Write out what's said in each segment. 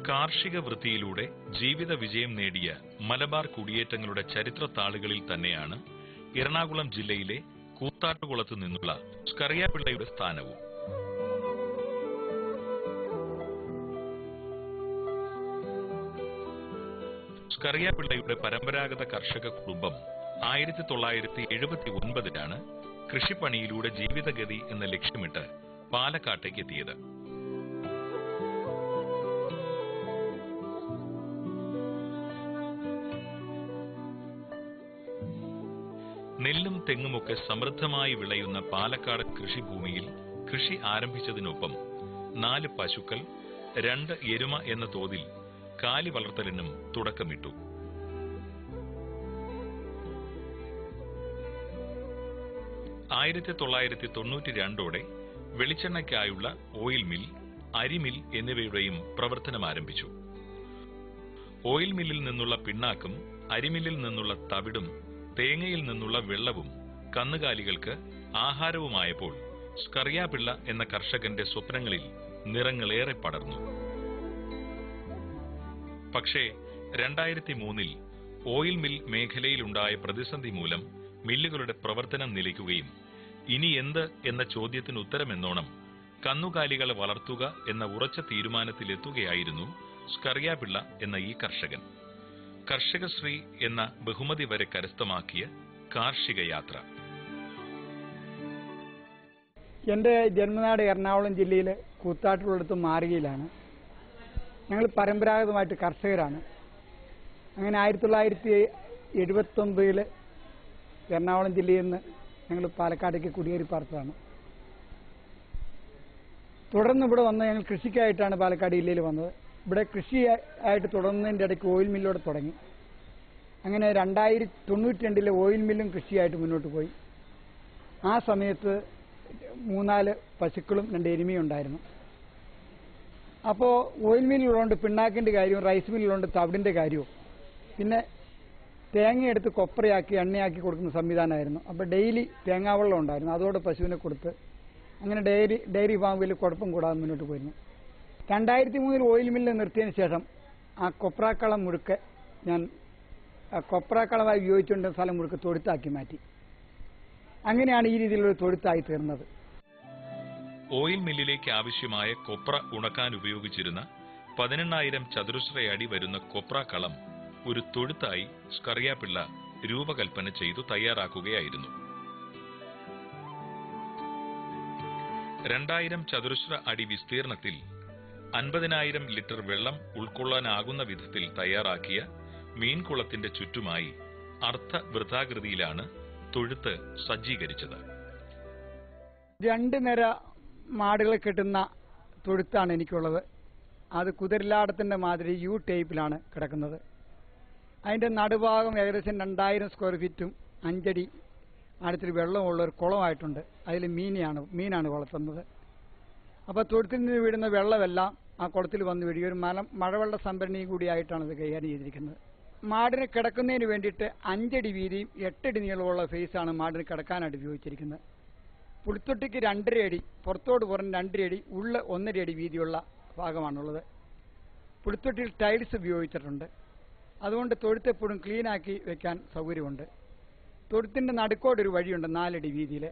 കാർഷിക വൃത്തിയിലൂടെ ജീവിത വിജയം നേടിയ മലബാർ കുടിയേറ്റങ്ങളുടെ ചരിത്ര താളുകളിൽ തന്നെയാണ് എറണാകുളം ജില്ലയിലെ കൂത്താട്ടുകുളത്ത് നിന്നുള്ള സ്കറിയാപിള്ളയുടെ സ്ഥാനവും. സ്കറിയാപിള്ളയുടെ പരമ്പരാഗത കർഷക കുടുംബം 1979 കൃഷിപ്പണിയിലൂടെ ജീവിതഗതി എന്ന ലക്ഷ്യമിട്ട് പാലക്കാട്ടേക്ക് എത്തിയത്. നെല്ലും തെങ്ങുമൊക്കെ സമൃദ്ധമായി വിളയുന്ന പാലക്കാട് കൃഷിഭൂമിയിൽ കൃഷി ആരംഭിച്ചതിനൊപ്പം 4 പശുക്കൾ, 2 എരുമ എന്ന തോതിൽ കാലി വളർത്തലിനും തുടക്കമിട്ടു. ോടെ വെളിച്ചെണ്ണയ്ക്കായുള്ള ഓയിൽ മിൽ, അരിമിൽ എന്നിവയുടെയും പ്രവർത്തനം ആരംഭിച്ചു. ഓയിൽ മില്ലിൽ നിന്നുള്ള പിണ്ണാക്കും അരിമില്ലിൽ നിന്നുള്ള തവിടും തേങ്ങയിൽ നിന്നുള്ള വെള്ളവും കന്നുകാലികൾക്ക് ആഹാരവുമായപ്പോൾ സ്കറിയാപിള്ള എന്ന കർഷകന്റെ സ്വപ്നങ്ങളിൽ നിറങ്ങളേറെ പടർന്നു. പക്ഷേ 2003 ഓയിൽ മിൽ മേഖലയിലുണ്ടായ പ്രതിസന്ധി മൂലം മില്ലുകളുടെ പ്രവർത്തനം നിലയ്ക്കുകയും ഇനി എന്ത് എന്ന ചോദ്യത്തിന് ഉത്തരമെന്നോണം കന്നുകാലികളെ വളർത്തുക എന്ന ഉറച്ച തീരുമാനത്തിലെത്തുകയായിരുന്നു സ്കറിയാപിള്ള എന്ന ഈ കർഷകൻ. കർഷകശ്രീ എന്ന ബഹുമതി വരെ കരസ്ഥമാക്കിയ കാർഷിക യാത്ര. എൻ്റെ ജന്മനാട് എറണാകുളം ജില്ലയിലെ കൂത്താട്ടുകുളത്ത് മാറുകയിലാണ്. ഞങ്ങൾ പരമ്പരാഗതമായിട്ട് കർഷകരാണ്. അങ്ങനെ 1979 എറണാകുളം ജില്ലയിൽ നിന്ന് ഞങ്ങൾ പാലക്കാടേക്ക് കുടിയേറി പാർത്തതാണ്. തുടർന്ന് ഇവിടെ വന്ന് ഞങ്ങൾ കൃഷിക്കായിട്ടാണ് പാലക്കാട് ജില്ലയിൽ വന്നത്. ഇവിടെ കൃഷിയായിട്ട് തുടർന്നതിൻ്റെ ഇടയ്ക്ക് ഓയിൽ മില്ലോടെ തുടങ്ങി. അങ്ങനെ 1992 ഓയിൽ മില്ലും കൃഷിയായിട്ട് മുന്നോട്ട് പോയി. ആ സമയത്ത് 3-4 പശുക്കളും 2 എരുമയും ഉണ്ടായിരുന്നു. അപ്പോൾ ഓയിൽ മില്ലുള്ളതുകൊണ്ട് പിണ്ണാക്കിൻ്റെ കാര്യവും റൈസ് മില്ലുള്ളതുകൊണ്ട് തവിടിൻ്റെ കാര്യവും പിന്നെ തേങ്ങയെടുത്ത് കൊപ്രയാക്കി എണ്ണയാക്കി കൊടുക്കുന്ന സംവിധാനമായിരുന്നു. അപ്പോൾ ഡെയിലി തേങ്ങാവെള്ളം ഉണ്ടായിരുന്നു. അതോടെ പശുവിനെ കൊടുത്ത് അങ്ങനെ ഡയറി ഫാമിൽ കുഴപ്പം കൂടാതെ മുന്നോട്ട് പോയിരുന്നു. 2003 ഓയിൽ മില്ല് നിർത്തിയതിന് ശേഷം ആ കൊപ്രാക്കളം മുഴുക്കെ ഞാൻ കൊപ്രാക്കളമായി ഉപയോഗിച്ചുകൊണ്ട് സ്ഥലം മുഴുക്കെ തൊഴുത്താക്കി മാറ്റി. അങ്ങനെയാണ് ഈ രീതിയിലൊരു തൊഴുത്തായി തീർന്നത്. ഓയിൽ മില്ലിലേക്ക് ആവശ്യമായ കൊപ്ര ഉണക്കാൻ ഉപയോഗിച്ചിരുന്ന 18,000 ചതുരശ്ര അടി വരുന്ന കൊപ്രാക്കളം ഒരു തൊഴുത്തായി സ്കറിയാപിള്ള രൂപകൽപ്പന ചെയ്തു തയ്യാറാക്കുകയായിരുന്നു. 2000 ചതുരശ്ര അടി വിസ്തീർണത്തിൽ 50,000 ലിറ്റർ വെള്ളം ഉൾക്കൊള്ളാനാകുന്ന വിധത്തിൽ തയ്യാറാക്കിയ മീൻകുളത്തിന്റെ ചുറ്റുമായി അർദ്ധവൃത്താകൃതിയിലാണ് തൊഴുത്ത് സജ്ജീകരിച്ചത്. 2 നിര മാടുകളെ കെട്ടുന്ന തൊഴുത്താണ് എനിക്കുള്ളത്. അത് കുതിരലാടത്തിന്റെ മാതിരി യു ടൈപ്പിലാണ് കിടക്കുന്നത്. അതിന്റെ നടുഭാഗം ഏകദേശം 2000 സ്ക്വയർ ഫീറ്റും 5 അടി ആഴത്തിൽ വെള്ളമുള്ള ഒരു കുളമായിട്ടുണ്ട്. അതിൽ മീനാണ് വളർത്തുന്നത്. അപ്പോൾ തൊഴുത്തിൽ നിന്ന് വീഴുന്ന വെള്ളമെല്ലാം ആ കുളത്തിൽ വന്ന് വീഴുക. ഒരു മഴവെള്ള സംഭരണിയും കൂടിയായിട്ടാണ് ഇത് കൈകാര്യം ചെയ്തിരിക്കുന്നത്. മാടിന് കിടക്കുന്നതിന് വേണ്ടിയിട്ട് 5 അടി വീതിയും 8 അടി നീളമുള്ള ഫേസാണ് മാടിന് കിടക്കാനായിട്ട് ഉപയോഗിച്ചിരിക്കുന്നത്. പുളിത്തൊട്ടിക്ക് 2.5 അടി, പുറത്തോട് പുറം 2.5 അടി, ഉള്ള 1.5 അടി വീതിയുള്ള ഭാഗമാണുള്ളത്. പുളിത്തൊട്ടിയിൽ ടൈൽസ് ഉപയോഗിച്ചിട്ടുണ്ട്. അതുകൊണ്ട് തൊഴുത്തെപ്പോഴും ക്ലീനാക്കി വെക്കാൻ സൗകര്യമുണ്ട്. തൊഴുത്തിൻ്റെ നടുക്കോടൊരു വഴിയുണ്ട് 4 അടി വീതിയിൽ.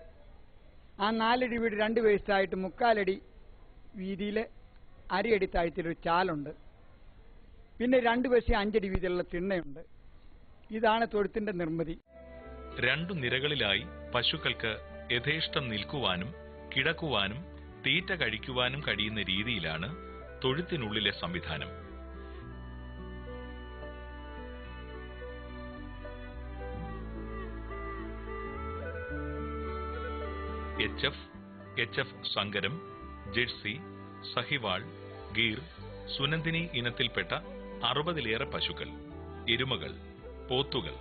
ആ 4 അടി വീട് 2 വേസ്റ്റായിട്ട് 3/4 അടി വീതിയിൽ അരയടി താഴ്ത്തിയൊരു ചാലുണ്ട്. പിന്നെ 2 വശം 5 അടി വീതിയിലുള്ള തിണ്ണയുണ്ട്. ഇതാണ് തൊഴുത്തിന്റെ നിർമ്മിതി. 2 നിരകളിലായി പശുക്കൾക്ക് യഥേഷ്ടം നിൽക്കുവാനും കിടക്കുവാനും തീറ്റ കഴിക്കുവാനും കഴിയുന്ന രീതിയിലാണ് തൊഴുത്തിനുള്ളിലെ സംവിധാനം. HF സങ്കരം, ജെഴ്സി, സഹിവാൾ, ഗീർ, സുനന്ദിനി ഇനത്തിൽപ്പെട്ട 60-ലേറെ പശുക്കൾ, എരുമകൾ, പോത്തുകൾ,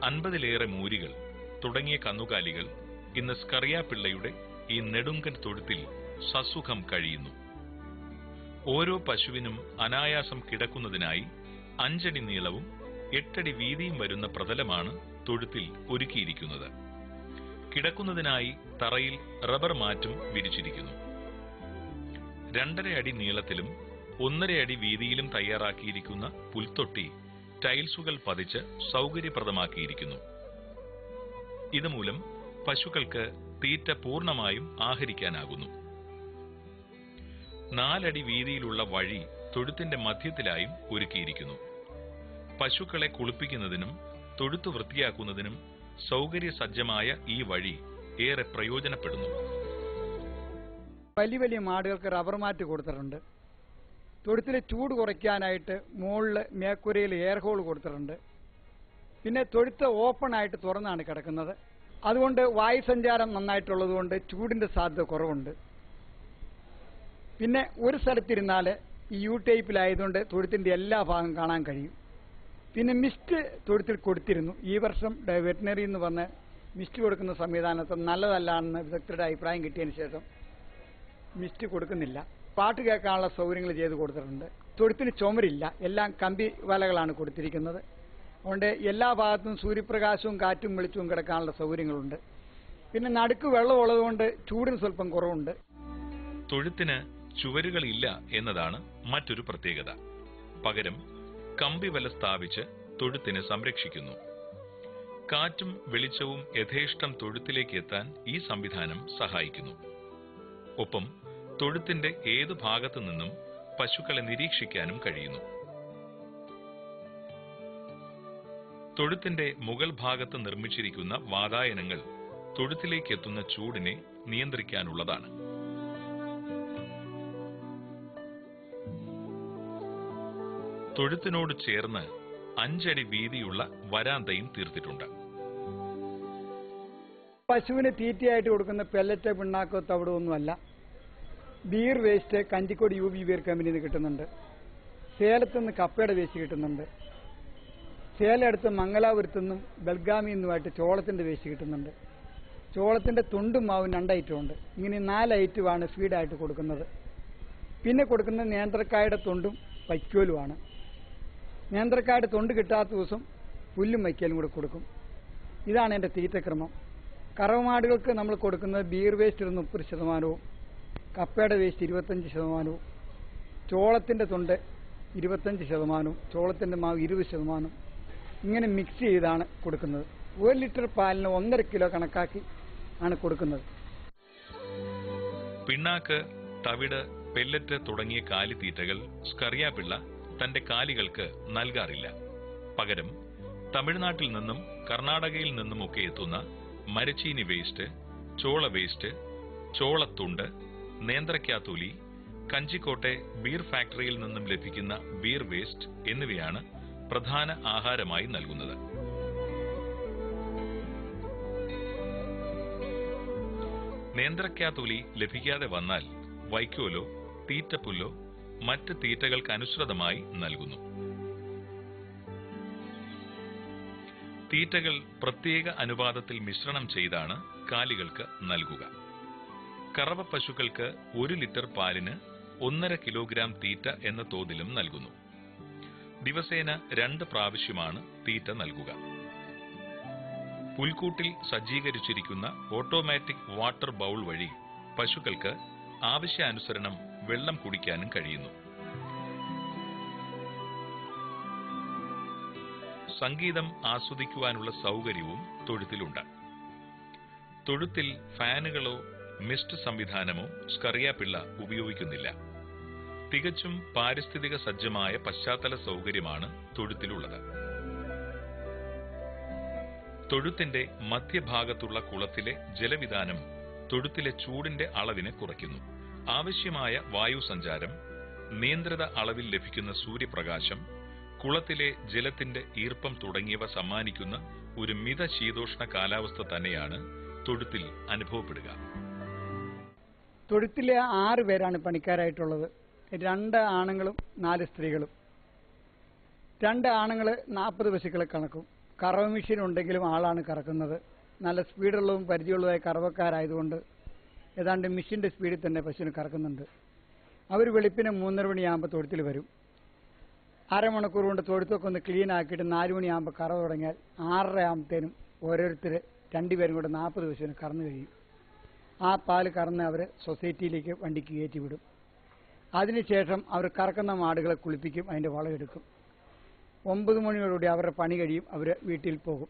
50-ലേറെ മൂരികൾ തുടങ്ങിയ കന്നുകാലികൾ ഇന്ന് സ്കറിയാപിള്ളയുടെ ഈ നെടുങ്കൻ തൊഴുത്തിൽ സസുഖം കഴിയുന്നു. ഓരോ പശുവിനും അനായാസം കിടക്കുന്നതിനായി 5 അടി നീളവും 8 അടി വീതിയും വരുന്ന പ്രതലമാണ് തൊഴുത്തിൽ ഒരുക്കിയിരിക്കുന്നത്. കിടക്കുന്നതിനായി തറയിൽ റബ്ബർ മാറ്റും വിരിച്ചിരിക്കുന്നു. 2.5 അടി നീളത്തിലും 1.5 അടി വീതിയിലും തയ്യാറാക്കിയിരിക്കുന്ന പുൽത്തൊട്ടി ടൈൽസുകൾ പതിച്ച് സൗകര്യപ്രദമാക്കിയിരിക്കുന്നു. ഇതുമൂലം പശുക്കൾക്ക് തീറ്റ പൂർണ്ണമായും ആഹരിക്കാനാകുന്നു. 4 അടി വീതിയിലുള്ള വഴി തൊഴുത്തിന്റെ മധ്യത്തിലായും ഒരുക്കിയിരിക്കുന്നു. പശുക്കളെ കുളിപ്പിക്കുന്നതിനും തൊഴുത്ത് വൃത്തിയാക്കുന്നതിനും സൗകര്യസജ്ജമായ ഈ വഴി ഏറെ പ്രയോജനപ്പെടുന്നു. വലിയ വലിയ മാടുകൾക്ക് റബ്ബർ മാറ്റ് കൊടുത്തിട്ടുണ്ട്. തൊഴുത്തിലെ ചൂട് കുറയ്ക്കാനായിട്ട് മുകളിൽ മേക്കുരയിൽ എയർ ഹോൾ കൊടുത്തിട്ടുണ്ട്. പിന്നെ തൊഴുത്ത് ഓപ്പൺ ആയിട്ട് തുറന്നാണ് കിടക്കുന്നത്. അതുകൊണ്ട് വായുസഞ്ചാരം നന്നായിട്ടുള്ളത് കൊണ്ട് ചൂടിന്റെ സാധ്യത കുറവുണ്ട്. പിന്നെ ഒരു സ്ഥലത്തിരുന്നാൽ ഈ യു ടൈപ്പിലായതുകൊണ്ട് തൊഴുത്തിന്റെ എല്ലാ ഭാഗം കാണാൻ കഴിയും. പിന്നെ മിസ്റ്റ് തൊഴുത്തിൽ കൊടുത്തിരുന്നു. ഈ വർഷം വെറ്റിനറി എന്ന് പറഞ്ഞ് മിസ്റ്റ് കൊടുക്കുന്ന സംവിധാനത്ത് നല്ലതല്ലാണെന്ന് വിദഗ്ധരുടെ അഭിപ്രായം കിട്ടിയതിന് ശേഷം മിസ്റ്റ് കൊടുക്കുന്നില്ല. പാട്ട് കേൾക്കാനുള്ള സൗകര്യങ്ങൾ ചെയ്ത് കൊടുത്തിട്ടുണ്ട്. തൊഴുത്തിന് ചുമരില്ല, എല്ലാം കമ്പി വലകളാണ് കൊടുത്തിരിക്കുന്നത്. അതുകൊണ്ട് എല്ലാ ഭാഗത്തും സൂര്യപ്രകാശവും കാറ്റും വെളിച്ചവും കിടക്കാനുള്ള സൗകര്യങ്ങളുണ്ട്. പിന്നെ നടുക്ക് വെള്ളമുള്ളതുകൊണ്ട് ചൂടിന് സ്വല്പം കുറവുണ്ട്. തൊഴുത്തിന് ചുവരുകളില്ല എന്നതാണ് മറ്റൊരു പ്രത്യേകത. പകരം കമ്പിവല സ്ഥാപിച്ച് തൊഴുത്തിനെ സംരക്ഷിക്കുന്നു. കാറ്റും വെളിച്ചവും യഥേഷ്ടം തൊഴുത്തിലേക്ക് എത്താൻ ഈ സംവിധാനം സഹായിക്കുന്നു. ഒപ്പം തൊഴുത്തിന്റെ ഏതു ഭാഗത്തു നിന്നും പശുക്കളെ നിരീക്ഷിക്കാനും കഴിയുന്നു. തൊഴുത്തിന്റെ മുകൾ ഭാഗത്ത് നിർമ്മിച്ചിരിക്കുന്ന വാതായനങ്ങൾ തൊഴുത്തിലേക്ക് എത്തുന്ന ചൂടിനെ നിയന്ത്രിക്കാനുള്ളതാണ്. തൊഴുത്തിനോട് ചേർന്ന് 5 അടി വീതിയുള്ള വരാന്തയും തീർത്തിട്ടുണ്ട്. പശുവിന് തീറ്റയായിട്ട് കൊടുക്കുന്ന പെല്ലറ്റ്, പിണ്ണാക്കോ, തവിടൊന്നുമല്ല. Beer waste Kanjikode UB beer കമ്പനിയിൽ നിന്ന് കിട്ടുന്നുണ്ട്. സേലത്തുനിന്ന് കപ്പയുടെ വേസ്റ്റ് കിട്ടുന്നുണ്ട്. സേലം അടുത്ത് മംഗലാപുരത്തുനിന്നും ബൽഗാമിൽ നിന്നുമായിട്ട് ചോളത്തിന്റെ വേസ്റ്റ് കിട്ടുന്നുണ്ട്. ചോളത്തിന്റെ തൊണ്ടും മാവും 2 ഐറ്റമുണ്ട്. ഇങ്ങനെ 4 ഐറ്റമാണ് ഫീഡായിട്ട് കൊടുക്കുന്നത്. പിന്നെ കൊടുക്കുന്നത് നേന്ത്രക്കായുടെ തൊണ്ടും വൈക്കോലുമാണ്. നേന്ത്രക്കായുടെ തൊണ്ട് കിട്ടാത്ത ദിവസം പുല്ലും വൈക്കോലും കൂടെ കൊടുക്കും. ഇതാണ് എൻ്റെ തീറ്റക്രമം. കറവമാടുകൾക്ക് നമ്മൾ കൊടുക്കുന്നത് ബീർ വേസ്റ്റ് 30%, കപ്പയുടെ വേസ്റ്റ് 25%, ചോളത്തിൻ്റെ തൊണ്ട് 25%, ചോളത്തിൻ്റെ മാവ് 20%, ഇങ്ങനെ മിക്സ് ചെയ്താണ് കൊടുക്കുന്നത്. 1 ലിറ്റർ പാലിന് 1.5 കിലോ കണക്കാക്കി ആണ് കൊടുക്കുന്നത്. പിണ്ണാക്ക്, തവിട്, പെല്ലറ്റ് തുടങ്ങിയ കാലിത്തീറ്റകൾ സ്കറിയാപിള്ള തന്റെ കാലികൾക്ക് നൽകാറില്ല. പകരം തമിഴ്നാട്ടിൽ നിന്നും കർണാടകയിൽ നിന്നുമൊക്കെ എത്തുന്ന മരച്ചീനി വേസ്റ്റ്, ചോള വേസ്റ്റ്, ചോളത്തുണ്ട്, നേന്ത്രക്കാത്തൊലി, കഞ്ചിക്കോട്ടെ ബീർ ഫാക്ടറിയിൽ നിന്നും ലഭിക്കുന്ന ബീർ വേസ്റ്റ് എന്നിവയാണ് പ്രധാന ആഹാരമായി നൽകുന്നത്. നേന്ത്രക്കാത്തൊലി ലഭിക്കാതെ വന്നാൽ വൈക്കോലോ തീറ്റപ്പുല്ലോ മറ്റ് തീറ്റകൾക്കനുസൃതമായി നൽകുന്നു. തീറ്റകൾ പ്രത്യേക അനുപാതത്തിൽ മിശ്രണം ചെയ്താണ് കാലികൾക്ക് നൽകുക. കറവ പശുക്കൾക്ക് 1 ലിറ്റർ പാലിന് 1.5 കിലോഗ്രാം തീറ്റ എന്ന തോതിലും നൽകുന്നു. ദിവസേന 2 പ്രാവശ്യമാണ് തീറ്റ നൽകുക. പുൽക്കൂട്ടിൽ സജ്ജീകരിച്ചിരിക്കുന്ന ഓട്ടോമാറ്റിക് വാട്ടർ ബൗൾ വഴി പശുക്കൾക്ക് ആവശ്യാനുസരണം വെള്ളം കുടിക്കാനും കഴിയുന്നു. സംഗീതം ആസ്വദിക്കുവാനുള്ള സൗകര്യവും തൊഴുത്തിലുണ്ട്. തൊഴുത്തിൽ ഫാനുകളോ മിസ്റ്റ് സംവിധാനമോ സ്കറിയ പിള്ള ഉപയോഗിക്കുന്നില്ല. തികച്ചും പാരിസ്ഥിതിക സജ്ജമായ പശ്ചാത്തല സൗകര്യമാണ് തൊഴുത്തിലുള്ളത്. തൊഴുത്തിന്റെ മധ്യഭാഗത്തുള്ള കുളത്തിലെ ജലവിധാനം തൊഴുത്തിലെ ചൂടിന്റെ അളവിനെ കുറയ്ക്കുന്നു. ആവശ്യമായ വായു സഞ്ചാരം, നിയന്ത്രിത അളവിൽ ലഭിക്കുന്ന സൂര്യപ്രകാശം, കുളത്തിലെ ജലത്തിന്റെ ഈർപ്പം തുടങ്ങിയവ സമ്മാനിക്കുന്ന ഒരു മിതശീതോഷ്ണ കാലാവസ്ഥ തന്നെയാണ് തൊഴുത്തിൽ അനുഭവപ്പെടുക. തൊഴുത്തിലെ 6 പേരാണ് പണിക്കാരായിട്ടുള്ളത്. 2 ആണുങ്ങളും 4 സ്ത്രീകളും. 2 ആണുങ്ങൾ 40 പശുക്കളെ കണക്കും. കറവ മെഷീൻ ഉണ്ടെങ്കിലും ആളാണ് കറക്കുന്നത്. നല്ല സ്പീഡുള്ളതും പരിചയമുള്ളതായ കറവക്കാരായതുകൊണ്ട് ഏതാണ്ട് മെഷീന്റെ സ്പീഡിൽ തന്നെ പശുവിനെ കറക്കുന്നുണ്ട്. അവർ വെളുപ്പിന് 3:30 മണിയാകുമ്പോൾ തൊഴുത്തിൽ വരും. അരമണിക്കൂർ കൊണ്ട് തൊഴുത്തൊക്കെ ഒന്ന് ക്ലീൻ ആക്കിയിട്ട് 4 മണിയാകുമ്പോൾ കറവ് തുടങ്ങിയാൽ 6:30 ആകുമ്പോഴത്തേനും ഓരോരുത്തർ 2 പേരും കൂടെ 40 പശുവിനെ കറന്നു കഴിയും. ആ പാല് കറന്ന് അവർ സൊസൈറ്റിയിലേക്ക് വണ്ടിക്ക് കയറ്റി വിടും. അതിനുശേഷം അവർ കറക്കുന്ന മാടുകളെ കുളിപ്പിക്കും, അതിൻ്റെ വളമെടുക്കും. 9 മണിയോടുകൂടി അവരുടെ പണി കഴിയും, അവർ വീട്ടിൽ പോകും.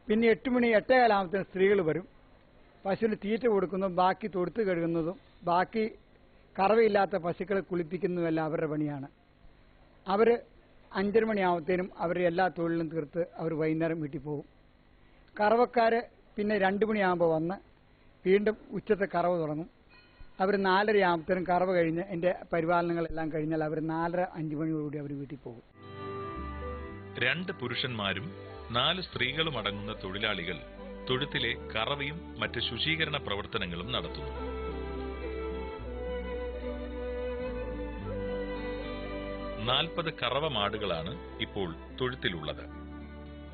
പിന്നെ 8 മണി 8:15 സ്ത്രീകൾ വരും. പശുവിന് തീറ്റ കൊടുക്കുന്നതും ബാക്കി തൊടുത്ത് കഴുകുന്നതും ബാക്കി കറവയില്ലാത്ത പശുക്കളെ കുളിപ്പിക്കുന്നതുമെല്ലാം അവരുടെ പണിയാണ്. അവർ 5:30 മണിയാകുമ്പോഴത്തേനും അവരുടെ എല്ലാ തൊഴിലും തീർത്ത് അവർ വൈകുന്നേരം വീട്ടിൽ പോകും. കറവക്കാർ പിന്നെ 2 മണിയാകുമ്പോൾ വന്ന് വീണ്ടും ഉച്ചത്തെ കറവ് തുടങ്ങും. അവർ 4:30 ആകുമ്പോഴത്തേനും കറവ് കഴിഞ്ഞ് എൻ്റെ പരിപാലനങ്ങളെല്ലാം കഴിഞ്ഞാൽ അവർ 4:30-5 മണിയോടുകൂടി അവർ വീട്ടിൽ പോകും. 2 പുരുഷന്മാരും 4 സ്ത്രീകളും അടങ്ങുന്ന തൊഴിലാളികൾ തൊഴുത്തിലെ കറവയും മറ്റ് ശുചീകരണ പ്രവർത്തനങ്ങളും നടത്തുന്നു. 40 കറവ മാടുകളാണ് ഇപ്പോൾ തൊഴുത്തിലുള്ളത്.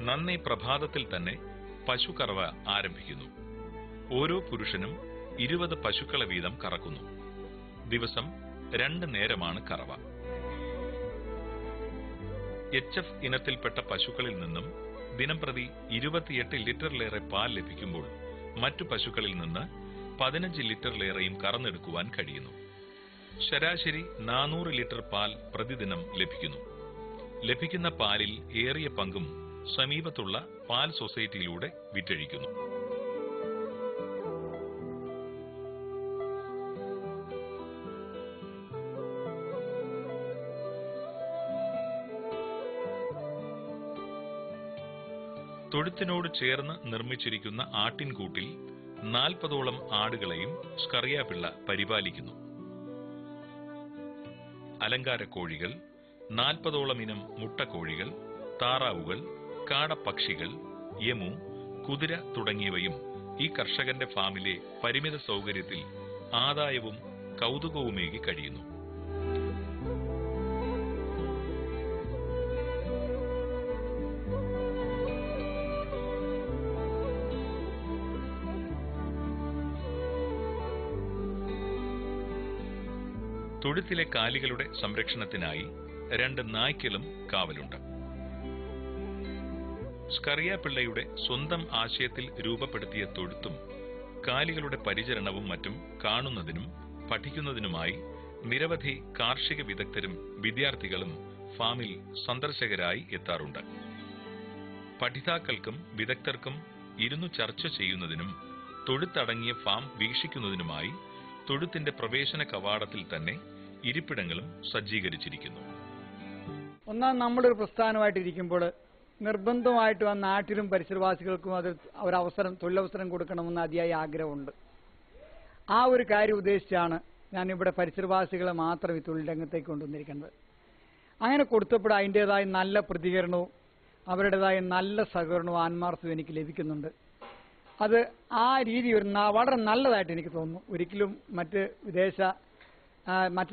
നന്നേ പ്രഭാതത്തിൽ തന്നെ പശുകറവ ആരംഭിക്കുന്നു. ഓരോ പുരുഷനും 20 പശുക്കളെ വീതം കറക്കുന്നു. ദിവസം 2 നേരമാണ് കറവ. HF ഇനത്തിൽപ്പെട്ട പശുക്കളിൽ നിന്നും ദിനംപ്രതി 28 ലിറ്ററിലേറെ പാൽ ലഭിക്കുമ്പോൾ മറ്റു പശുക്കളിൽ നിന്ന് 15 ലിറ്ററിലേറെയും കറന്നെടുക്കുവാൻ കഴിയുന്നു. ശരാശരി 400 ലിറ്റർ പാൽ പ്രതിദിനം ലഭിക്കുന്നു. ലഭിക്കുന്ന പാലിൽ ഏറിയ പങ്കും സമീപത്തുള്ള പാൽ സൊസൈറ്റിയിലൂടെ വിറ്റഴിക്കുന്നു. തൊഴുത്തിനോട് ചേർന്ന് നിർമ്മിച്ചിരിക്കുന്ന ആട്ടിൻകൂട്ടിൽ 40ഓളം ആടുകളെയും സ്കറിയ പിള്ള പരിപാലിക്കുന്നു. അലങ്കാര കോഴികൾ, 40ഓളം ഇനം മുട്ടക്കോഴികൾ, താറാവുകൾ, കാടപ്പക്ഷികൾ, യമു, കുതിര തുടങ്ങിയവയും ഈ കർഷകന്റെ ഫാമിലെ പരിമിത സൗകര്യത്തിൽ ആദായവും കൗതുകവുമേകി കഴിയുന്നു. തൊഴുത്തിലെ കാലികളുടെ സംരക്ഷണത്തിനായി 2 നായ്ക്കളും കാവലുണ്ട്. സ്കറിയ പിള്ളയുടെ സ്വന്തം ആശയത്തിൽ രൂപപ്പെടുത്തിയ തൊഴുത്തും കാലികളുടെ പരിചരണവും മറ്റും കാണുന്നതിനും പഠിക്കുന്നതിനുമായി നിരവധി കാർഷിക വിദഗ്ധരും വിദ്യാർത്ഥികളും ഫാമിൽ സന്ദർശകരായി എത്താറുണ്ട്. പഠിതാക്കൾക്കും വിദഗ്ധർക്കും ഇരുന്നു ചർച്ച ചെയ്യുന്നതിനും തൊഴുത്തടങ്ങിയ ഫാം വീക്ഷിക്കുന്നതിനുമായി തൊഴുത്തിന്റെ പ്രവേശന കവാടത്തിൽ തന്നെ ഇരിപ്പിടങ്ങളും സജ്ജീകരിച്ചിരിക്കുന്നു. ഒന്നാം നമ്മളൊരു പ്രസ്ഥാനമായിട്ടിരിക്കുമ്പോൾ നിർബന്ധമായിട്ടും ആ നാട്ടിലും പരിസരവാസികൾക്കും അത് തൊഴിലവസരം കൊടുക്കണമെന്ന് അതിയായ ആഗ്രഹമുണ്ട്. ആ ഒരു കാര്യം ഉദ്ദേശിച്ചാണ് ഞാനിവിടെ പരിസരവാസികളെ മാത്രം ഈ തൊഴിൽ രംഗത്തേക്ക് കൊണ്ടുവന്നിരിക്കുന്നത്. അങ്ങനെ കൊടുത്തപ്പോൾ അതിൻ്റെതായ നല്ല പ്രതികരണവും അവരുടേതായ നല്ല സഹകരണവും ആത്മാർത്ഥവും എനിക്ക് ലഭിക്കുന്നുണ്ട്. അത് ആ രീതി വളരെ നല്ലതായിട്ട് എനിക്ക് തോന്നുന്നു. ഒരിക്കലും മറ്റ്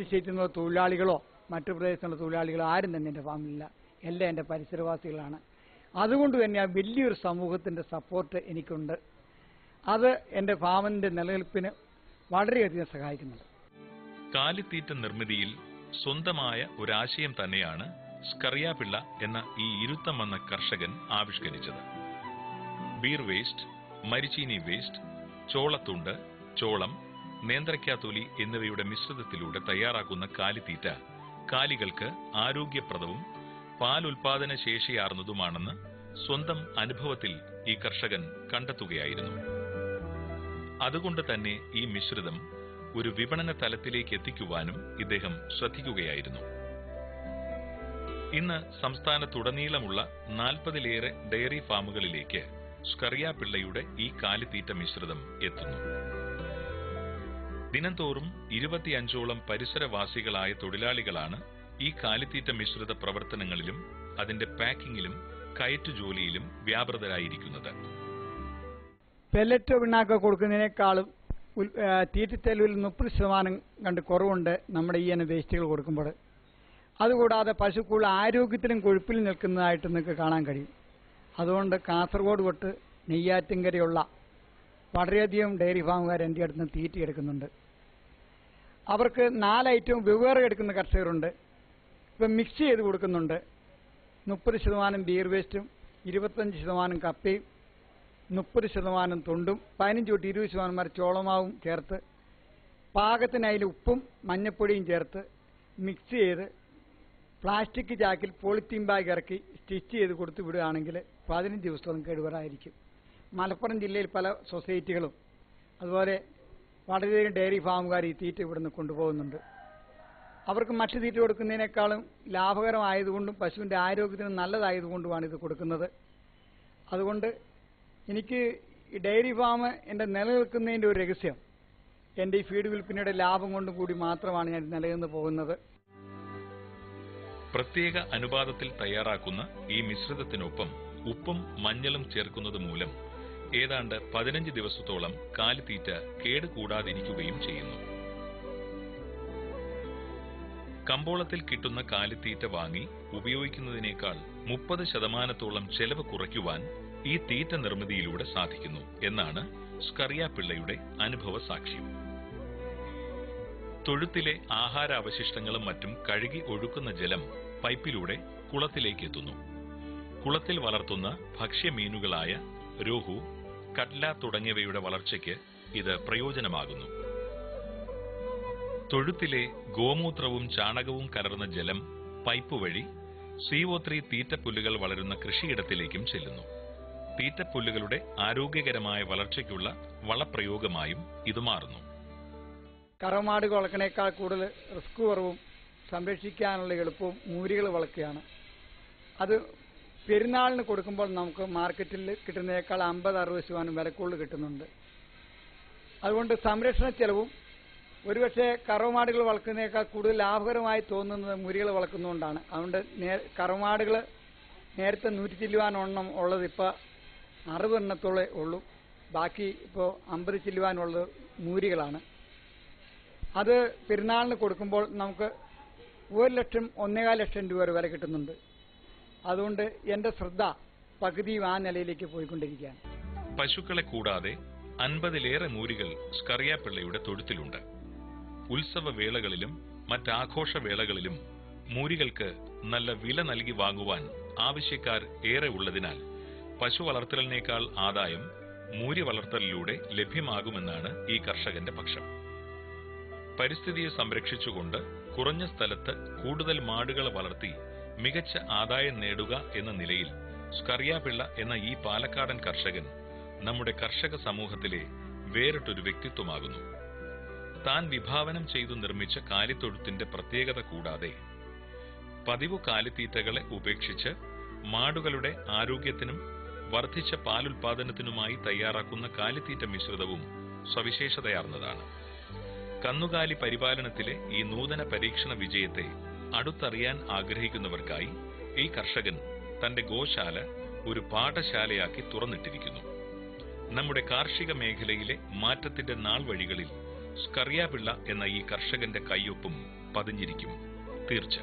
സ്റ്റേറ്റിൽ നിന്നുള്ള തൊഴിലാളികളോ മറ്റു പ്രദേശത്തുള്ള തൊഴിലാളികളോ ആരും തന്നെ എൻ്റെ ഫാമിലില്ല. എല്ലാം എൻ്റെ പരിസരവാസികളാണ്. അതുകൊണ്ട് തന്നെ ആ വലിയൊരു സമൂഹത്തിൻ്റെ സപ്പോർട്ട് എനിക്കുണ്ട്. അത് എൻ്റെ ഫാമിൻ്റെ നിലനിൽപ്പിന് വളരെയധികം സഹായിക്കുന്നുണ്ട്. കാലിത്തീറ്റ നിർമ്മിതിയിൽ സ്വന്തമായ ഒരാശയം തന്നെയാണ് സ്കറിയ പിള്ള എന്ന ഈ ഇരുത്തം വന്ന കർഷകൻ ആവിഷ്കരിച്ചത്. ബീർ വേസ്റ്റ്, മരിച്ചീനി വേസ്റ്റ്, ചോളത്തുണ്ട്, ചോളം, നേന്ത്രക്കാത്തൊലി എന്നിവയുടെ മിശ്രിതത്തിലൂടെ തയ്യാറാക്കുന്ന കാലിത്തീറ്റ കാലികൾക്ക് ആരോഗ്യപ്രദവും പാലുൽപാദന ശേഷിയാർന്നതുമാണെന്ന് സ്വന്തം അനുഭവത്തിൽ ഈ കർഷകൻ കണ്ടെത്തുകയായിരുന്നു. അതുകൊണ്ട് തന്നെ ഈ മിശ്രിതം ഒരു വിപണന തലത്തിലേക്ക് എത്തിക്കുവാനും ഇദ്ദേഹം ശ്രദ്ധിക്കുകയായിരുന്നു. ഇന്ന് സംസ്ഥാനത്തുടനീളമുള്ള 40-ലേറെ ഡയറി ഫാമുകളിലേക്ക് സ്കറിയ പിള്ളയുടെ ഈ കാലിത്തീറ്റ മിശ്രിതം എത്തുന്നു. ദിനംതോറും 25ഓളം പരിസരവാസികളായ തൊഴിലാളികളാണ് ഈ കാലിത്തീറ്റ മിശ്രിത പ്രവർത്തനങ്ങളിലും അതിന്റെ പാക്കിങ്ങിലും കയറ്റുജോലിയിലും വ്യാപൃതരായിരിക്കുന്നത്. പെല്ലറ്റ് പിണ്ണാക്ക് കൊടുക്കുന്നതിനേക്കാളും തീറ്റച്ചെലവിൽ 30% കണ്ട് കുറവുണ്ട് നമ്മുടെ ഈ ഇനം വേസ്റ്റുകൾ കൊടുക്കുമ്പോൾ. അതുകൂടാതെ പശുക്കൾ ആരോഗ്യത്തിലും കൊഴുപ്പിലും നിൽക്കുന്നതായിട്ട് നിങ്ങൾക്ക് കാണാൻ കഴിയും. അതുകൊണ്ട് കാസർഗോഡ് തൊട്ട് നെയ്യാറ്റിൻകരയുള്ള വളരെയധികം ഡയറി ഫാമുകാർ എൻ്റെ അടുത്ത് നിന്ന് തീറ്റ എടുക്കുന്നുണ്ട്. അവർക്ക് 4 ഐറ്റം വെവ്വേറെ എടുക്കുന്ന കർഷകരുണ്ട്. ഇപ്പം മിക്സ് ചെയ്ത് കൊടുക്കുന്നുണ്ട്. 30% ബീർ വേസ്റ്റും 25% കപ്പയും 30% തൊണ്ടും 15 തൊട്ട് 20% വരെ ചോളമാവും ചേർത്ത് പാകത്തിന് അതിൽ ഉപ്പും മഞ്ഞപ്പൊടിയും ചേർത്ത് മിക്സ് ചെയ്ത് പ്ലാസ്റ്റിക് ചാക്കിൽ പോളിത്തീൻ ബാഗ് ഇറക്കി സ്റ്റിച്ച് ചെയ്ത് കൊടുത്ത് വിടുകയാണെങ്കിൽ 15 ദിവസത്തോളം കേടുവരായിരിക്കും. മലപ്പുറം ജില്ലയിൽ പല സൊസൈറ്റികളും അതുപോലെ വളരെയധികം ഡയറി ഫാമുകാർ ഈ തീറ്റ ഇവിടുന്ന് കൊണ്ടുപോകുന്നുണ്ട്. അവർക്ക് മറ്റു തീറ്റ കൊടുക്കുന്നതിനേക്കാളും ലാഭകരമായതുകൊണ്ടും പശുവിൻ്റെ ആരോഗ്യത്തിന് നല്ലതായതുകൊണ്ടുമാണ് ഇത് കൊടുക്കുന്നത്. അതുകൊണ്ട് എനിക്ക് ഈ ഡയറി ഫാം എൻ്റെ നിലനിൽക്കുന്നതിൻ്റെ ഒരു രഹസ്യം എൻ്റെ ഈ ഫീഡ് വിൽപ്പനയുടെ ലാഭം കൊണ്ടും കൂടി മാത്രമാണ് ഞാൻ നിലനിന്ന് പോകുന്നത്. പ്രത്യേക അനുപാതത്തിൽ തയ്യാറാക്കുന്ന ഈ മിശ്രിതത്തിനൊപ്പം ഉപ്പും മഞ്ഞളും ചേർക്കുന്നത് മൂലം ഏതാണ്ട് 15 ദിവസത്തോളം കാലിത്തീറ്റ കേടുകൂടാതിരിക്കുകയും ചെയ്യുന്നു. കമ്പോളത്തിൽ കിട്ടുന്ന കാലിത്തീറ്റ വാങ്ങി ഉപയോഗിക്കുന്നതിനേക്കാൾ 30% ചെലവ് കുറയ്ക്കുവാൻ ഈ തീറ്റ നിർമ്മിതിയിലൂടെ സാധിക്കുന്നു എന്നാണ് സ്കറിയ പിള്ളയുടെ അനുഭവ സാക്ഷ്യം. തൊഴുത്തിലെ ആഹാരാവശിഷ്ടങ്ങളും മറ്റും കഴുകി ഒഴുക്കുന്ന ജലം പൈപ്പിലൂടെ കുളത്തിലേക്ക് എത്തുന്നു. കുളത്തിൽ വളർത്തുന്ന ഭക്ഷ്യമീനുകളായ രോഹു, കട്ല തുടങ്ങിയവയുടെ വളർച്ചയ്ക്ക് ഇത് പ്രയോജനമാകുന്നു. തൊഴുത്തിലെ ഗോമൂത്രവും ചാണകവും കലർന്ന ജലം പൈപ്പ് വഴി CO3 തീറ്റപ്പുല്ലുകൾ വളരുന്ന കൃഷിയിടത്തിലേക്കും ചെല്ലുന്നു. തീറ്റപ്പുല്ലുകളുടെ ആരോഗ്യകരമായ വളർച്ചയ്ക്കുള്ള വളപ്രയോഗമായും ഇത് മാറുന്നു. കറമാട് വളർക്കണേക്കാൾ കൂടുതൽ റിസ്ക് കുറവും സംരക്ഷിക്കാനുള്ള എളുപ്പവും മൂരികൾ വളർക്കുകയാണ്. അത് പെരുന്നാളിന് കൊടുക്കുമ്പോൾ നമുക്ക് മാർക്കറ്റിൽ കിട്ടുന്നതിനേക്കാൾ 50-60% വില കൂടുതൽ കിട്ടുന്നുണ്ട്. അതുകൊണ്ട് സംരക്ഷണ ചെലവും ഒരുപക്ഷെ കറവമാടുകൾ വളർക്കുന്നതിനേക്കാൾ കൂടുതൽ ലാഭകരമായി തോന്നുന്നത് മുരികൾ വളർക്കുന്നതുകൊണ്ടാണ്. അതുകൊണ്ട് കറവമാടുകൾ നേരത്തെ 100 ചില്ലുവാനെണ്ണം ഉള്ളത് ഇപ്പോൾ 60 എണ്ണത്തോളേ ഉള്ളൂ. ബാക്കി ഇപ്പോൾ 50 ചില്ലുവാനുള്ളത് മൂരികളാണ്. അത് പെരുന്നാളിന് കൊടുക്കുമ്പോൾ നമുക്ക് 1 ലക്ഷം 1.25 ലക്ഷം രൂപ വരെ വില കിട്ടുന്നുണ്ട്. അതുകൊണ്ട് എൻ്റെ ശ്രദ്ധ പകുതിയും ആ നിലയിലേക്ക് പോയിക്കൊണ്ടിരിക്കുകയാണ്. പശുക്കളെ കൂടാതെ 50-ലേറെ മൂരികൾ സ്കറിയ പിള്ളയുടെ തൊഴുത്തിലുണ്ട്. ഉത്സവവേളകളിലും മറ്റാഘോഷവേളകളിലും മൂരികൾക്ക് നല്ല വില നൽകി വാങ്ങുവാൻ ആവശ്യക്കാർ ഏറെ ഉള്ളതിനാൽ പശു വളർത്തലിനേക്കാൾ ആദായം മൂരി വളർത്തലിലൂടെ ലഭ്യമാകുമെന്നാണ് ഈ കർഷകന്റെ പക്ഷം. പരിസ്ഥിതിയെ സംരക്ഷിച്ചുകൊണ്ട് കുറഞ്ഞ സ്ഥലത്ത് കൂടുതൽ മാടുകളെ വളർത്തി മികച്ച ആദായം നേടുക എന്ന നിലയിൽ സ്കറിയ പിള്ള എന്ന ഈ പാലക്കാടൻ കർഷകൻ നമ്മുടെ കർഷക സമൂഹത്തിലെ വേറിട്ടൊരു വ്യക്തിത്വമാകുന്നു. താൻ വിഭാവനം ചെയ്തു നിർമ്മിച്ച കാലിത്തൊഴുത്തിന്റെ പ്രത്യേകത കൂടാതെ പതിവു കാലിത്തീറ്റകളെ ഉപേക്ഷിച്ച് മാടുകളുടെ ആരോഗ്യത്തിനും വർദ്ധിച്ച പാലുൽപാദനത്തിനുമായി തയ്യാറാക്കുന്ന കാലിത്തീറ്റ മിശ്രിതവും സവിശേഷതയാർന്നതാണ്. കന്നുകാലി പരിപാലനത്തിലെ ഈ നൂതന പരീക്ഷണ വിജയത്തെ അടുത്തറിയാൻ ആഗ്രഹിക്കുന്നവർക്കായി ഈ കർഷകൻ തന്റെ ഗോശാല ഒരു പാഠശാലയാക്കി തുറന്നിട്ടിരിക്കുന്നു. നമ്മുടെ കാർഷിക മേഖലയിലെ മാറ്റത്തിന്റെ നാൾ വഴികളിൽ സ്കറിയ പിള്ള എന്ന ഈ കർഷകന്റെ കയ്യൊപ്പും പതിഞ്ഞിരിക്കും തീർച്ച.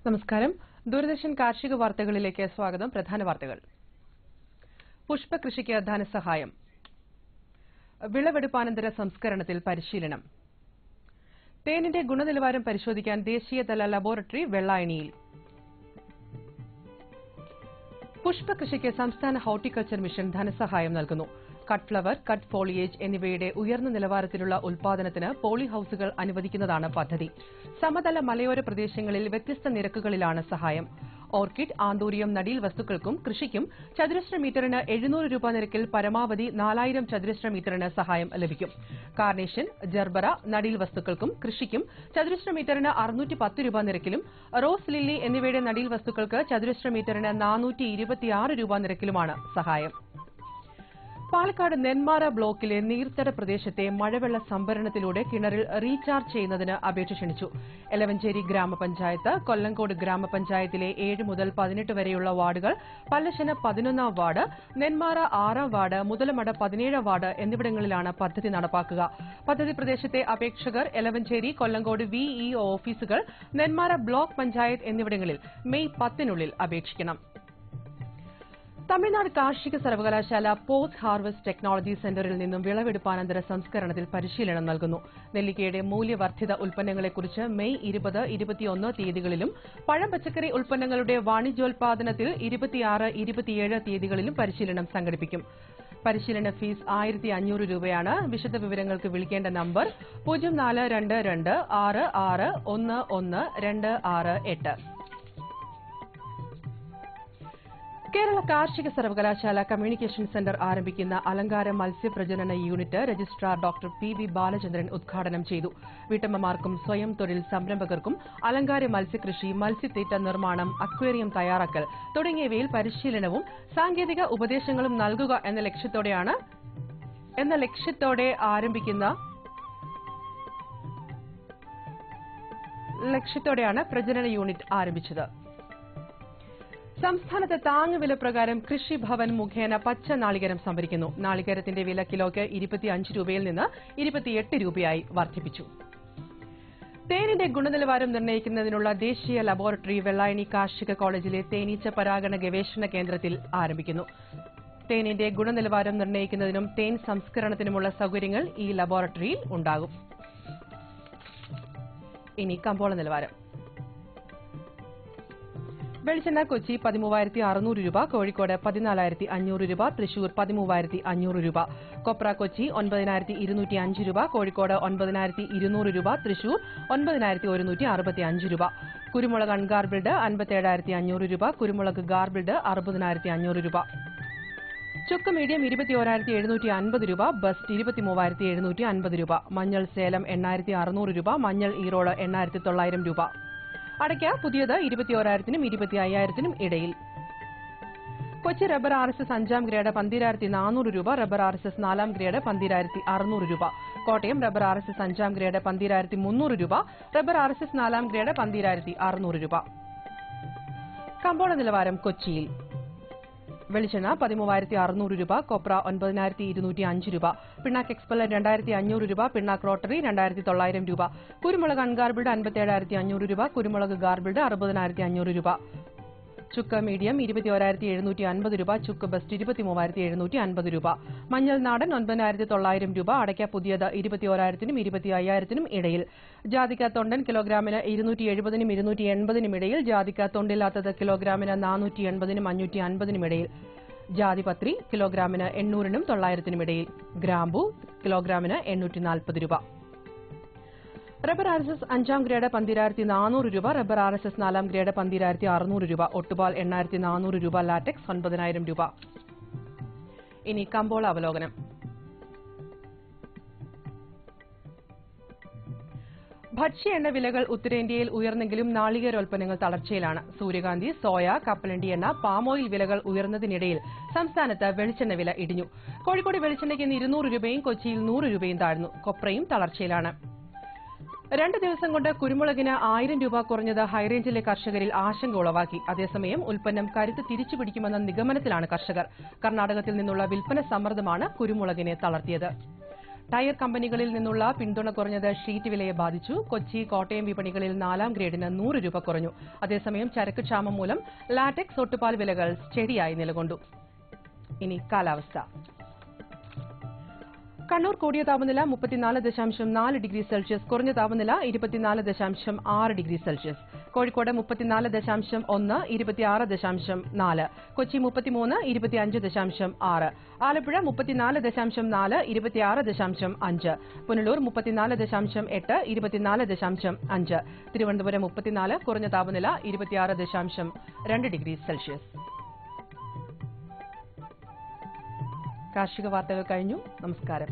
നമസ്കാരം. ദൂരദർശൻ കാർഷിക വാർത്തകളിലേക്ക് സ്വാഗതം. പ്രധാന വാർത്തകൾ. പുഷ്പകൃഷിക്ക് ധനസഹായം. വിളവെടുപ്പാനന്തര സംസ്കരണത്തിൽ പരിശീലനം. തേനിന്റെ ഗുണനിലവാരം പരിശോധിക്കാൻ ദേശീയതല ലബോറട്ടറി വെള്ളായണിയിൽ. പുഷ്പകൃഷിക്ക് സംസ്ഥാന ഹോർട്ടിക്കൾച്ചർ മിഷൻ ധനസഹായം നൽകുന്നു. കട്ട് ഫ്ലവർ, കട്ട് ഫോളിയേജ് എന്നിവയുടെ ഉയർന്ന നിലവാരത്തിലുള്ള ഉൽപാദനത്തിന് പോളി ഹൌസുകൾ അനുവദിക്കുന്നതാണ് പദ്ധതി. സമതല മലയോര പ്രദേശങ്ങളിൽ വ്യത്യസ്ത നിരക്കുകളിലാണ് സഹായം. ഓർക്കിഡ്, ആന്തൂറിയം നടീൽ വസ്തുക്കൾക്കും കൃഷിക്കും ചതുരശ്ര മീറ്ററിന് 700 രൂപ നിരക്കിൽ പരമാവധി 4000 ചതുരശ്ര മീറ്ററിന് സഹായം ലഭിക്കും. കാർണേഷൻ, ജർബറ നടീൽ വസ്തുക്കൾക്കും കൃഷിക്കും ചതുരശ്ര മീറ്ററിന് 610 രൂപ നിരക്കിലും റോസ് ലില്ലി എന്നിവയുടെ നടീൽ വസ്തുക്കൾക്ക് ചതുരശ്ര മീറ്ററിന് 426 രൂപ നിരക്കിലുമാണ് സഹായം. പാലക്കാട് നെന്മാറ ബ്ലോക്കിലെ നീർത്തട പ്രദേശത്തെ മഴവെള്ള സംഭരണത്തിലൂടെ കിണറിൽ റീചാർജ് ചെയ്യുന്നതിന് അപേക്ഷ ക്ഷണിച്ചു. എലവഞ്ചേരി ഗ്രാമപഞ്ചായത്ത്, കൊല്ലങ്കോട് ഗ്രാമപഞ്ചായത്തിലെ 7 മുതൽ 18 വരെയുള്ള വാർഡുകൾ, Pallassana 11ാം ward, Nenmara 6ാം ward, Muthalamada 17ാം ward എന്നിവിടങ്ങളിലാണ് പദ്ധതി നടപ്പാക്കുക. പദ്ധതി പ്രദേശത്തെ അപേക്ഷകർ എലവഞ്ചേരി, കൊല്ലങ്കോട് വിഇഒ ഓഫീസുകൾ, നെന്മാറ ബ്ലോക്ക് പഞ്ചായത്ത് എന്നിവിടങ്ങളിൽ മെയ് 10-നുള്ളിൽ അപേക്ഷിക്കണം. തമിഴ്നാട് കാർഷിക സർവകലാശാല പോസ്റ്റ് ഹാർവസ്റ്റ് ടെക്നോളജി സെന്ററിൽ നിന്നും വിളവെടുപ്പാനന്തര സംസ്കരണത്തിൽ പരിശീലനം നൽകുന്നു. നെല്ലിക്കയുടെ മൂല്യവർദ്ധിത ഉൽപ്പന്നങ്ങളെക്കുറിച്ച് മെയ് 20, 21 തീയതികളിലും പഴം പച്ചക്കറി ഉൽപ്പന്നങ്ങളുടെ വാണിജ്യോൽപാദനത്തിൽ 26, 27 തീയതികളിലും പരിശീലനം സംഘടിപ്പിക്കും. പരിശീലന ഫീസ് 1500 രൂപയാണ്. വിശദവിവരങ്ങൾക്ക് വിളിക്കേണ്ട നമ്പർ 0422661126. കേരള കാർഷിക സർവകലാശാല കമ്മ്യൂണിക്കേഷൻ സെന്റർ ആരംഭിക്കുന്ന അലങ്കാര മത്സ്യപ്രജനന unit registrar doctor PV Balachandran ഉദ്ഘാടനം ചെയ്തു. വീട്ടമ്മമാർക്കും സ്വയം തൊഴിൽ സംരംഭകർക്കും അലങ്കാര മത്സ്യകൃഷി, മത്സ്യത്തീറ്റ നിർമ്മാണം, അക്വേറിയം തയ്യാറാക്കൽ തുടങ്ങിയവയിൽ പരിശീലനവും സാങ്കേതിക ഉപദേശങ്ങളും നൽകുക എന്ന ലക്ഷ്യത്തോടെ ലക്ഷ്യത്തോടെയാണ് പ്രജനന യൂണിറ്റ് ആരംഭിച്ചത്. സംസ്ഥാനത്ത് താങ്ങുവില പ്രകാരം കൃഷിഭവൻ മുഖേന പച്ച നാളികേരം സംഭരിക്കുന്നു. നാളികേരത്തിന്റെ വില കിലോയ്ക്ക് 25 രൂപയിൽ നിന്ന് 28 രൂപയായി വർദ്ധിപ്പിച്ചു. തേനിന്റെ ഗുണനിലവാരം നിർണ്ണയിക്കുന്നതിനുള്ള ദേശീയ ലബോറട്ടറി വെള്ളായണി കാർഷിക കോളേജിലെ തേനീച്ച പരാഗണ ഗവേഷണ കേന്ദ്രത്തിൽ ആരംഭിക്കുന്നു. തേനിന്റെ ഗുണനിലവാരം നിർണ്ണയിക്കുന്നതിനും തേൻ സംസ്കരണത്തിനുമുള്ള സൌകര്യങ്ങൾ ഈ ലബോറട്ടറിയിൽ ഉണ്ടാകും. ഇനി കമ്പോള നിലവാരം. വെളിച്ചെണ്ണ കൊച്ചി 13,600 രൂപ, കോഴിക്കോട് 14,500 രൂപ, തൃശൂർ 13,500 രൂപ. കൊപ്ര കൊച്ചി 9,205 രൂപ, കോഴിക്കോട് 9,200 രൂപ, തൃശൂർ 9,165 രൂപ. കുരുമുളക് അൺഗാർബിൾഡ് 57,500 രൂപ, കുരുമുളക് ഗാർബിൾഡ് 60,500 രൂപ. ചുക്ക് മീഡിയം 21,750 രൂപ, ബസ്റ്റ് 23,750 രൂപ. മഞ്ഞൾ സേലം 8,600 രൂപ, മഞ്ഞൾ ഈറോഡ് 8,900 രൂപ. അടയ്ക്ക പുതിയത് 21,000-നും 25,000-നും ഇടയിൽ. കൊച്ചി റബ്ബർ RSS 5ാം ഗ്രേഡ് 12,400 രൂപ, റബ്ബർ RSS 4ാം ഗ്രേഡ് 12,600 രൂപ. കോട്ടയം റബ്ബർ RSS 5ാം ഗ്രേഡ് 12,300 രൂപ, റബ്ബർ RSS 4ാം ഗ്രേഡ് 12,600 രൂപ. കമ്പോള നിലവാരം കൊച്ചിയിൽ. വെളിച്ചെണ്ണ 13,600 രൂപ, കൊപ്ര 9,205 രൂപ, പിണ്ണാക്ക് എക്സ്പെല്ലർ 2,500 രൂപ, പിണ്ണാക്ക് റോട്ടറി 2,900 രൂപ. കുരുമുളക് അൺഗാർബിൾഡ് 57,500 രൂപ, കുരുമുളക് ഗാർബിൾഡ് 60,500 രൂപ. ചുക്ക് മീഡിയം 21,750 രൂപ, ചുക്ക് ബസ്റ്റ് 23,750 രൂപ. മഞ്ഞൾ നാടൻ 9,900 രൂപ, അടയ്ക്ക പുതിയത് 21,000-നും 25,000-നും ഇടയിൽ. ജാതിക്ക തൊണ്ടൻ കിലോഗ്രാമിന് 270-നും 280-നും ഇടയിൽ, ജാതിക്ക തൊണ്ടില്ലാത്തത് കിലോഗ്രാമിന് 480-നും 550-നും ഇടയിൽ. ജാതിപത്രി കിലോഗ്രാമിന് 800-നും 900-നും ഇടയിൽ. ഗ്രാമ്പു കിലോഗ്രാമിന് 840 രൂപ. റബ്ബർ RSS 5ാം ഗ്രേഡ് 12,400 രൂപ, റബ്ബർ RSS 4ാം ഗ്രേഡ് 12,600 രൂപ. ഒട്ടുപാൽ 8,400 രൂപ, ലാറ്റക്സ് 9,000 രൂപ. ഇനി കമ്പോള അവലോകനം. ഭക്ഷ്യ എണ്ണ വിലകൾ ഉത്തരേന്ത്യയിൽ ഉയർന്നെങ്കിലും നാളികേരോൽപ്പന്നങ്ങൾ തളർച്ചയിലാണ്. സൂര്യകാന്തി, സോയ, കപ്പലണ്ടി എണ്ണ, പാം ഓയിൽ വിലകൾ ഉയർന്നതിനിടയിൽ സംസ്ഥാനത്ത് വെളിച്ചെണ്ണ വില ഇടിഞ്ഞു. കോഴിക്കോട് വെളിച്ചെണ്ണയ്ക്ക് 200 രൂപയും കൊച്ചിയിൽ 100 രൂപയും താഴ്ന്നു. കൊപ്രയും തളർച്ചയിലാണ്. 2 ദിവസം കൊണ്ട് കുരുമുളകിന് 1000 രൂപ കുറഞ്ഞത് ഹൈറേഞ്ചിലെ കർഷകരിൽ ആശങ്ക ഉളവാക്കി. അതേസമയം ഉൽപ്പന്നം കരുത്ത് തിരിച്ചുപിടിക്കുമെന്ന നിഗമനത്തിലാണ് കർഷകർ. കർണാടകത്തിൽ നിന്നുള്ള വിൽപ്പന സമ്മർദ്ദമാണ് കുരുമുളകിനെ തളർത്തിയത്. ടയർ കമ്പനികളിൽ നിന്നുള്ള പിന്തുണ കുറഞ്ഞത് ഷീറ്റ് വിലയെ ബാധിച്ചു. കൊച്ചി, കോട്ടയം വിപണികളിൽ 4-ാം ഗ്രേഡിന് 100 രൂപ കുറഞ്ഞു. അതേസമയം ചരക്ക് ക്ഷാമം മൂലം ലാറ്റക്സ് ഒട്ടുപാൽ വിലകൾ സ്റ്റഡിയായി നിലകൊണ്ടു. ഇനി കാലാവസ്ഥ. കണ്ണൂർ കൂടിയ താപനില 34.4 ഡിഗ്രി സെൽഷ്യസ്, കുറഞ്ഞ താപനില 24.6 ഡിഗ്രി സെൽഷ്യസ്. കോഴിക്കോട് 34.1, 26.4. കൊച്ചി 33, 25.6. ആലപ്പുഴ 34.4, 26.5. പുനലൂർ 34.8, 24.5. തിരുവനന്തപുരം 34, കുറഞ്ഞ താപനില 26.2 ഡിഗ്രി സെൽഷ്യസ്. കാർഷിക വാർത്തകൾ കഴിഞ്ഞു. നമസ്കാരം.